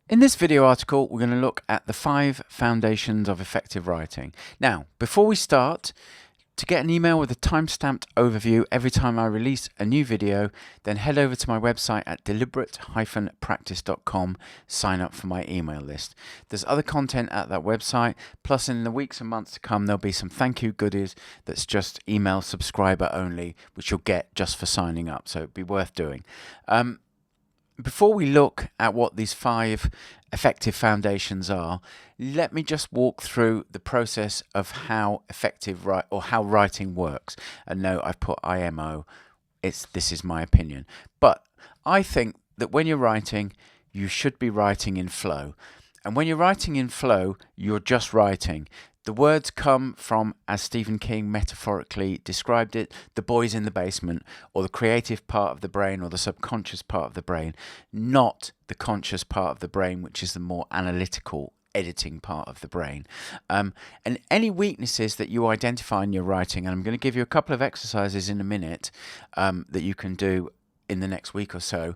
In this video article, we're going to look at the 5 foundations of effective writing. Now, before we start, to get an email with a time-stamped overview every time I release a new video, then head over to my website at deliberate-practice.com, sign up for my email list. There's other content at that website, plus in the weeks and months to come, there'll be some thank you goodies that's just email subscriber only, which you'll get just for signing up, so it'd be worth doing. Before we look at what these 5 effective foundations are, let me just walk through the process of how how writing works. And no, I've put IMO. This is my opinion. But I think that when you're writing, you should be writing in flow. And when you're writing in flow, you're just writing. The words come from, as Stephen King metaphorically described it, the boys in the basement, or the creative part of the brain, or the subconscious part of the brain, not the conscious part of the brain, which is the more analytical, editing part of the brain. And any weaknesses that you identify in your writing, and I'm going to give you a couple of exercises in a minute that you can do in the next week or so.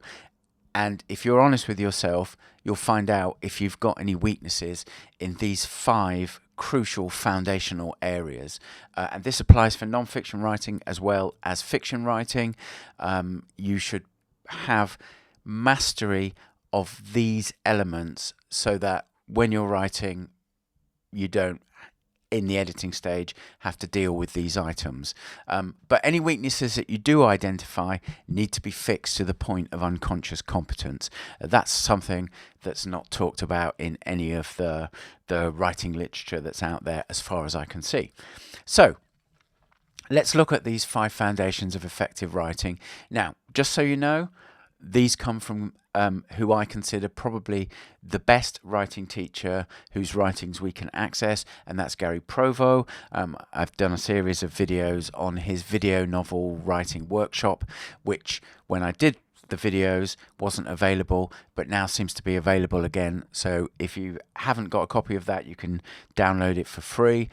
And if you're honest with yourself, you'll find out if you've got any weaknesses in these 5 crucial foundational areas. And this applies for non-fiction writing as well as fiction writing. You should have mastery of these elements so that when you're writing, you don't, in the editing stage, have to deal with these items. But any weaknesses that you do identify need to be fixed to the point of unconscious competence. That's something that's not talked about in any of the writing literature that's out there as far as I can see. So let's look at these 5 foundations of effective writing. Now, just so you know, these come from who I consider probably the best writing teacher whose writings we can access, and that's Gary Provo. I've done a series of videos on his video novel writing workshop, which when I did the videos wasn't available, but now seems to be available again. So if you haven't got a copy of that, you can download it for free.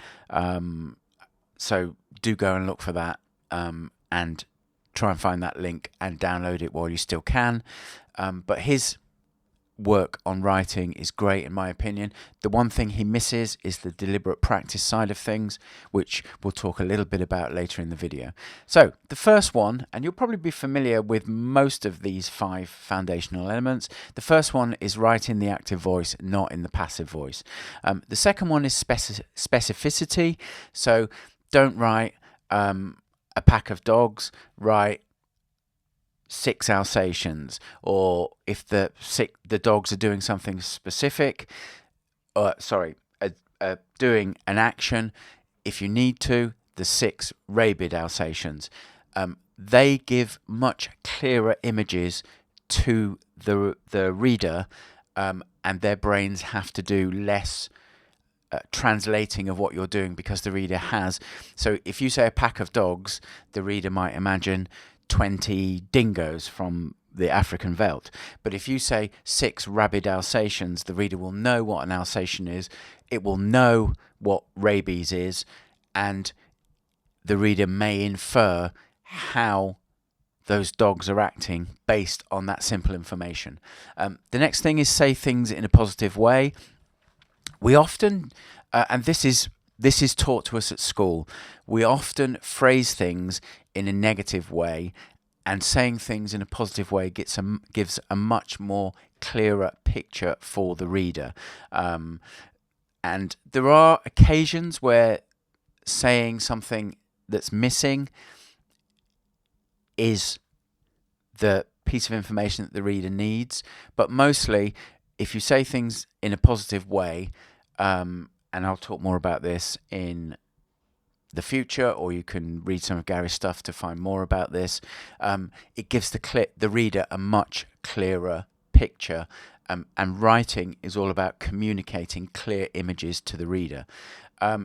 So do go and look for that and try and find that link and download it while you still can. But his work on writing is great in my opinion. The one thing he misses is the deliberate practice side of things, which we'll talk a little bit about later in the video. So the first one, and you'll probably be familiar with most of these 5 foundational elements. The first one is write in the active voice, not in the passive voice. The second one is specificity. So don't write a pack of dogs, write 6 Alsatians, or if the dogs are doing something specific, doing an action, if you need to, the 6 rabid Alsatians. They give much clearer images to the reader, and their brains have to do less translating of what you're doing because the reader has. So if you say a pack of dogs, the reader might imagine 20 dingoes from the African veldt. But if you say 6 rabid Alsatians, the reader will know what an Alsatian is, it will know what rabies is, and the reader may infer how those dogs are acting based on that simple information. The next thing is say things in a positive way. We often, and this is taught to us at school, we often phrase things in a negative way, and saying things in a positive way gives a much more clearer picture for the reader. And there are occasions where saying something that's missing is the piece of information that the reader needs, but mostly if you say things in a positive way, and I'll talk more about this in the future, or you can read some of Gary's stuff to find more about this, it gives the reader a much clearer picture, and writing is all about communicating clear images to the reader.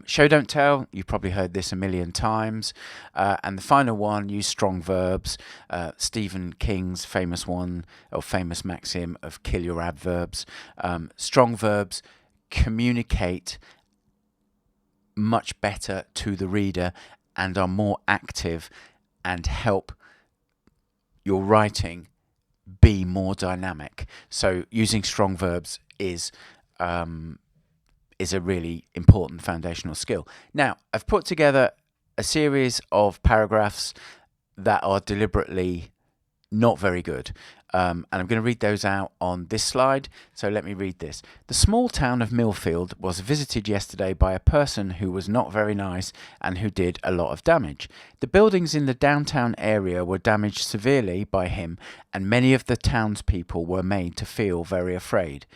Show don't tell, you've probably heard this a million times. And the final one, use strong verbs. Stephen King's famous one, or famous maxim of kill your adverbs. Strong verbs communicate much better to the reader and are more active and help your writing be more dynamic. So using strong verbs is a really important foundational skill. Now, I've put together a series of paragraphs that are deliberately not very good. And I'm going to read those out on this slide. So let me read this. The small town of Millfield was visited yesterday by a person who was not very nice and who did a lot of damage. The buildings in the downtown area were damaged severely by him, and many of the townspeople were made to feel very afraid.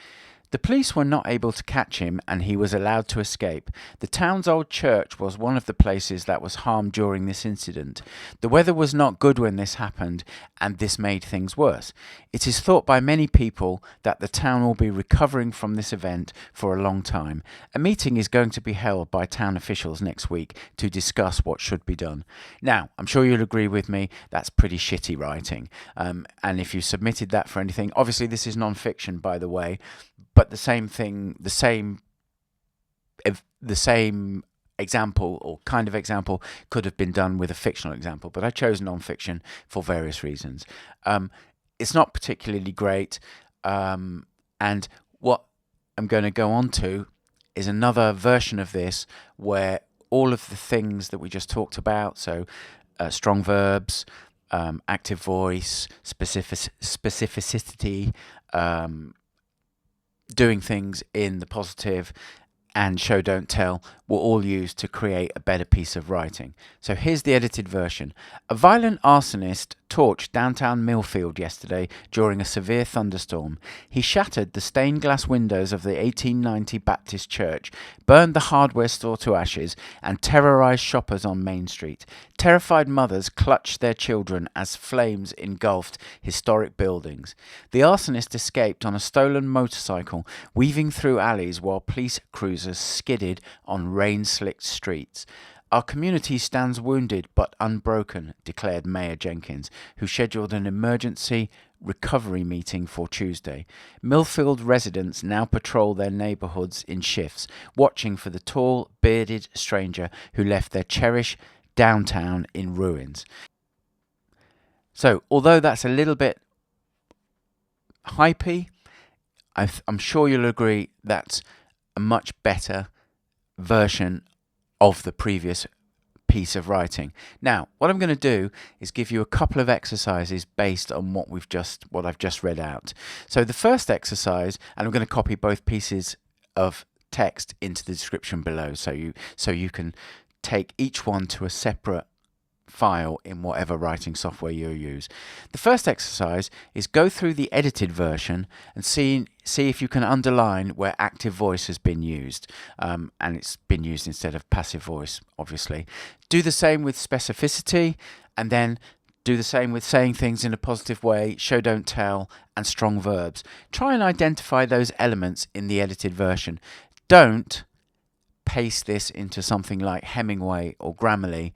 The police were not able to catch him, and he was allowed to escape. The town's old church was one of the places that was harmed during this incident. The weather was not good when this happened, and this made things worse. It is thought by many people that the town will be recovering from this event for a long time. A meeting is going to be held by town officials next week to discuss what should be done. Now, I'm sure you'll agree with me, that's pretty shitty writing. And if you submitted that for anything, obviously this is non-fiction, by the way, but the same example or kind of example could have been done with a fictional example, but I chose non-fiction for various reasons. It's not particularly great, and what I'm going to go on to is another version of this where all of the things that we just talked about, so strong verbs, active voice, specificity, doing things in the positive, and show don't tell were all used to create a better piece of writing. So here's the edited version. A violent arsonist torched downtown Millfield yesterday during a severe thunderstorm. He shattered the stained glass windows of the 1890 Baptist church, burned the hardware store to ashes, and terrorized shoppers on Main Street. Terrified mothers clutched their children as flames engulfed historic buildings. The arsonist escaped on a stolen motorcycle, weaving through alleys while police cruisers skidded on rain-slicked streets. Our community stands wounded but unbroken, declared Mayor Jenkins, who scheduled an emergency recovery meeting for Tuesday. Millfield residents now patrol their neighbourhoods in shifts, watching for the tall, bearded stranger who left their cherished downtown in ruins. So, although that's a little bit hypey, I'm sure you'll agree that's a much better version of the previous piece of writing. Now, what I'm going to do is give you a couple of exercises based on what I've just read out. So the first exercise, and I'm going to copy both pieces of text into the description below, so you can take each one to a separate file in whatever writing software you use. The first exercise is go through the edited version and see if you can underline where active voice has been used, and it's been used instead of passive voice, obviously. Do the same with specificity, and then do the same with saying things in a positive way, show don't tell, and strong verbs. Try and identify those elements in the edited version. Don't paste this into something like Hemingway or Grammarly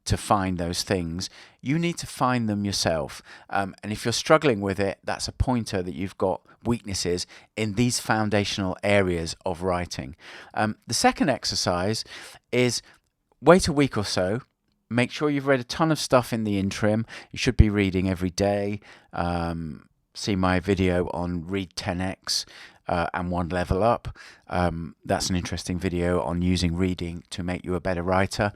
to find those things. You need to find them yourself, and if you're struggling with it, that's a pointer that you've got weaknesses in these foundational areas of writing. The second exercise is wait a week or so. Make sure you've read a ton of stuff in the interim. You should be reading every day. See my video on Read 10x and One Level Up. That's an interesting video on using reading to make you a better writer.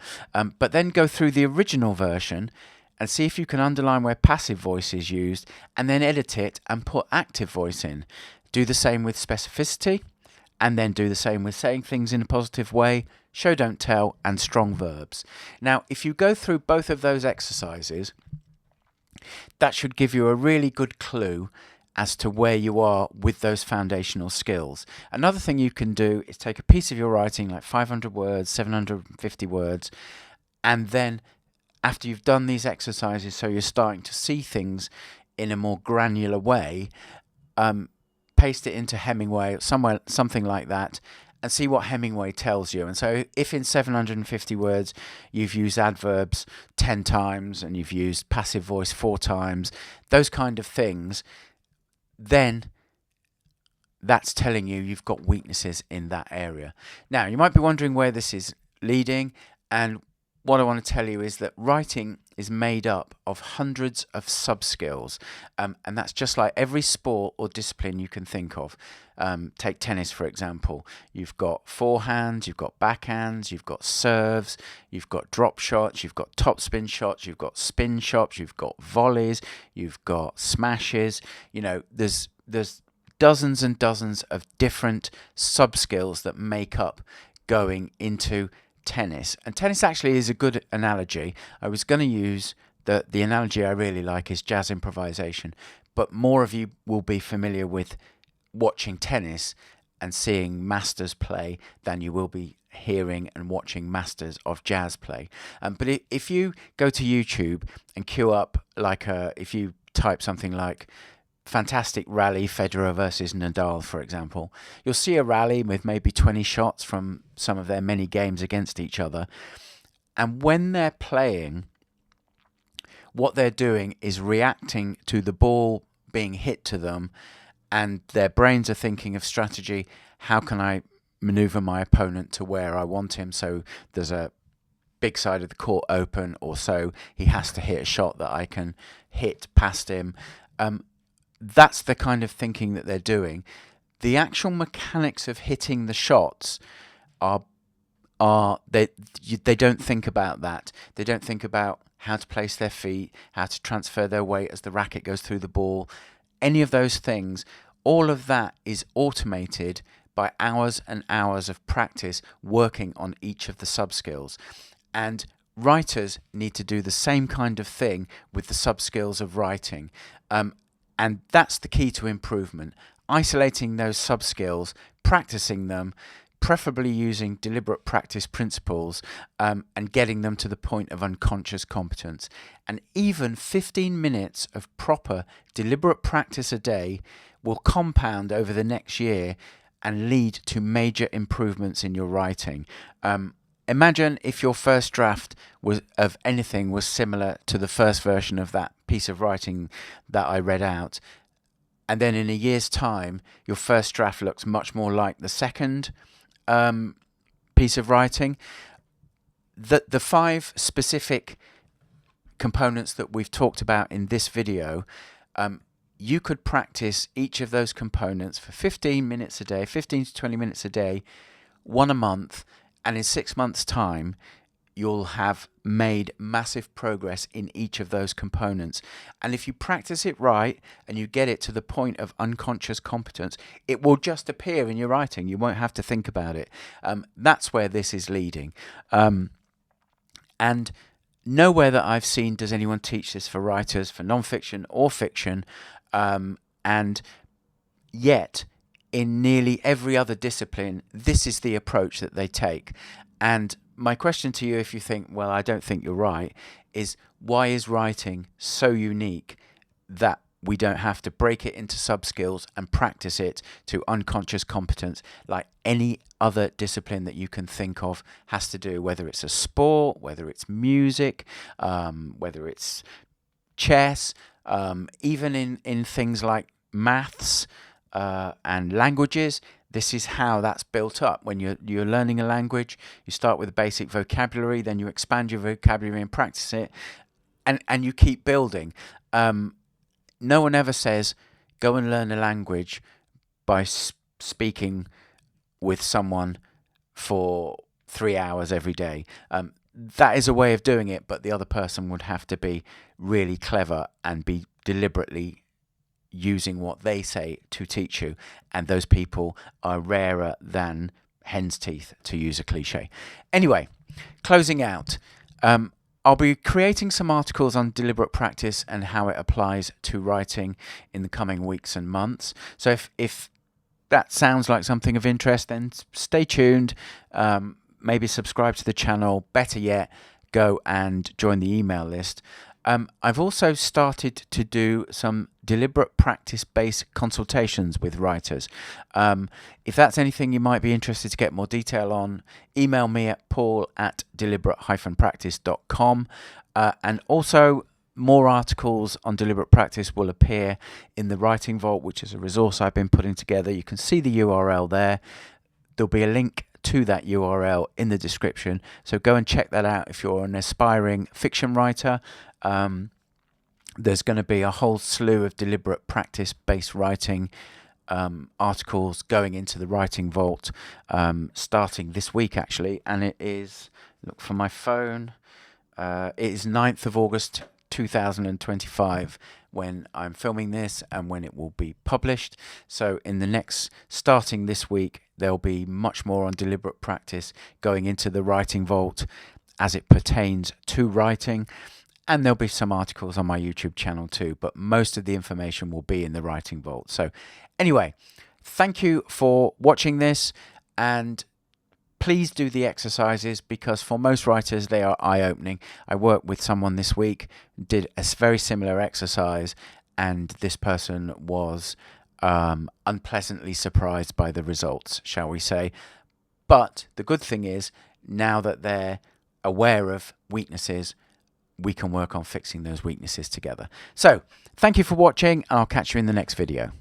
But then go through the original version and see if you can underline where passive voice is used, and then edit it and put active voice in. Do the same with specificity, and then do the same with saying things in a positive way, show don't tell, and strong verbs. Now, if you go through both of those exercises, that should give you a really good clue as to where you are with those foundational skills. Another thing you can do is take a piece of your writing, like 500 words, 750 words, and then after you've done these exercises, so you're starting to see things in a more granular way, paste it into Hemingway, something like that, and see what Hemingway tells you. And so if in 750 words you've used adverbs 10 times and you've used passive voice 4 times, those kind of things, then that's telling you you've got weaknesses in that area. Now, you might be wondering where this is leading, and what I want to tell you is that writing is made up of hundreds of sub-skills, and that's just like every sport or discipline you can think of. Take tennis, for example. You've got forehands, you've got backhands, you've got serves, you've got drop shots, you've got topspin shots, you've got spin shots, you've got volleys, you've got smashes. There's dozens and dozens of different sub-skills that make up going into tennis. And tennis actually is a good analogy. I was going to use the analogy I really like is jazz improvisation, but more of you will be familiar with watching tennis and seeing masters play than you will be hearing and watching masters of jazz play. But if you go to YouTube and queue up, if you type something like fantastic rally Federer versus Nadal, for example, you'll see a rally with maybe 20 shots from some of their many games against each other. And when they're playing, what they're doing is reacting to the ball being hit to them, and their brains are thinking of strategy. How can I maneuver my opponent to where I want him? So there's a big side of the court open, or so he has to hit a shot that I can hit past him. That's the kind of thinking that they're doing. The actual mechanics of hitting the shots they don't think about that. They don't think about how to place their feet, how to transfer their weight as the racket goes through the ball, any of those things. All of that is automated by hours and hours of practice working on each of the sub-skills. And writers need to do the same kind of thing with the sub-skills of writing. And that's the key to improvement. Isolating those sub-skills, practicing them, preferably using deliberate practice principles, and getting them to the point of unconscious competence. And even 15 minutes of proper, deliberate practice a day will compound over the next year and lead to major improvements in your writing. Imagine if your first draft of anything was similar to the first version of that piece of writing that I read out, and then in a year's time, your first draft looks much more like the second piece of writing. The 5 specific components that we've talked about in this video, you could practice each of those components for 15 minutes a day, 15 to 20 minutes a day, one a month, and in 6 months' time, you'll have made massive progress in each of those components. And if you practice it right and you get it to the point of unconscious competence, it will just appear in your writing. You won't have to think about it. That's where this is leading. And nowhere that I've seen does anyone teach this for writers, for non-fiction or fiction. And yet, in nearly every other discipline, this is the approach that they take. And my question to you, if you think, well, I don't think you're right, is why is writing so unique that we don't have to break it into sub-skills and practice it to unconscious competence like any other discipline that you can think of has to do, whether it's a sport, whether it's music, whether it's chess, even in things like maths, and languages. This is how that's built up. When you're learning a language, you start with a basic vocabulary, then you expand your vocabulary and practice it, and you keep building. No one ever says, go and learn a language by speaking with someone for 3 hours every day. That is a way of doing it, but the other person would have to be really clever and be deliberately using what they say to teach you, and those people are rarer than hen's teeth, to use a cliche. Anyway, closing out, I'll be creating some articles on deliberate practice and how it applies to writing in the coming weeks and months. So if that sounds like something of interest, then stay tuned. Maybe subscribe to the channel. Better yet, go and join the email list. I've also started to do some deliberate practice-based consultations with writers. If that's anything you might be interested to get more detail on, email me at paul@deliberate-practice.com. And also, more articles on deliberate practice will appear in the Writing Vault, which is a resource I've been putting together. You can see the URL there. There'll be a link to that URL in the description. So go and check that out if you're an aspiring fiction writer. There's going to be a whole slew of deliberate practice-based writing articles going into the Writing Vault starting this week, actually. And it is, look for my phone, it is 9th of August 2025 when I'm filming this and when it will be published. So in the next, starting this week, there'll be much more on deliberate practice going into the Writing Vault as it pertains to writing. And there'll be some articles on my YouTube channel too, but most of the information will be in the Writing Vault. So anyway, thank you for watching this, and please do the exercises because for most writers they are eye-opening. I worked with someone this week, did a very similar exercise, and this person was unpleasantly surprised by the results, shall we say. But the good thing is, now that they're aware of weaknesses, we can work on fixing those weaknesses together. So thank you for watching. I'll catch you in the next video.